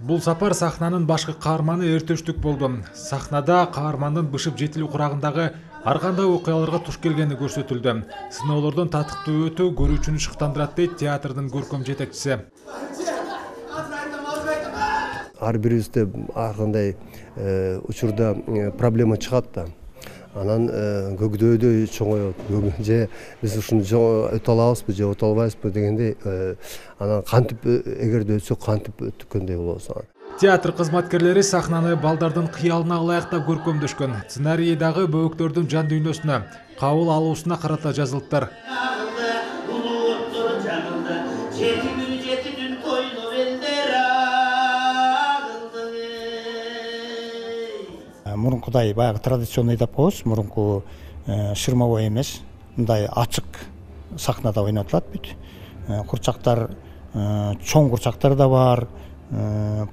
Бул сапар сахнанын башкы каарманы Эртештик болду. Сахнада каармандын бышып жетилүү курагындагы ар кандай окуяларга туш келгени көрсөтүлдү. Сыноолордон татыктуу өтүү көрүүчүнү шыктандырат дейт театрдын көркөм жетекчиси. Ар бирибизде ар кандай учурда проблема чыгат да. Анан көгдөйдө чоңоёт. Же биз ушуну өтө алабызбы, же өтө албайбызбы дегендей, анан кантип эгерде өтсөк кантип өткөндөй болобуз. Театр кызматкерлери сахнаны балдардын кыялына ылайыктап көркөмдөшкөн. Сценарийдагы бөбөктөрдүн жан дүйнөсүнө, кабыл алуусуна карата жазылыптыр. Мурункудай баягы традиционный деп коебуз, мурунку шырмабой эмес, мындай ачык сахнада ойнотулат бүт. Курчактар, чоң курчактар да бар,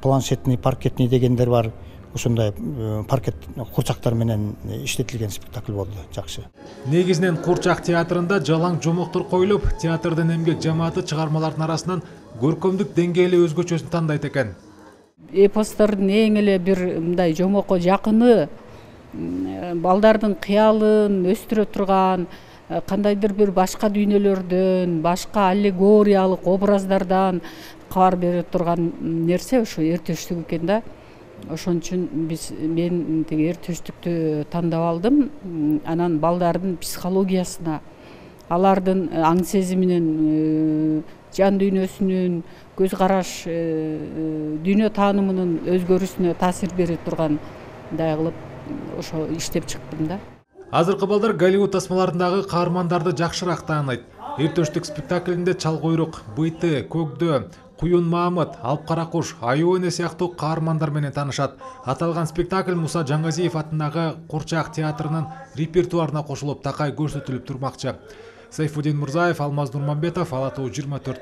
планшетный, паркетный дегендер бар. Ошондой паркет курчактар менен иштетилген спектакль болду, жакшы. Негизинен Курчак театрында жалаң жомоктор коюлуп, театрдын эмгек жамааты чыгармалардын арасынан көркөмдүк деңгээли өзгөчөсүн тандайт экен. Эпостордун эң эле бир мындай жомокко жакыны, балдардын кыялын өстүрө турган, кандайдыр бир башка дүйнөлөрдөн, башка аллегориялык образдардан кабар бере турган нерсе ошо Эртештик экен да. Ошон үчүн мен тиги Эртештиктү тандап алдым. Анан балдардын психологиясына, алардын аң сезиминин, жан дүйнөсүнүн, көз караш, дүйнө таанымынын өзгөрүүсүнө таасир бере тургандай кылып ошо иштеп чыктым да. Азыркы балдар Голливуд тасмаларындагы каармандарды жакшыраак тааныйт. Эртештик спектаклинде Чалкуйрук, Быйты, Көкдө, Куюн Маамыт, Алып кара куш, Аюу эне сыяктуу каармандар менен таанышат. Аталган спектакль Муса Жаңгазиев атындагы Курчак театрынын репертуарына кошулуп, такай көрсөтүлүп турмакчы. Сайфуддин Мурзаев, Алмаз Нурманбетов, Ала Тоо 24.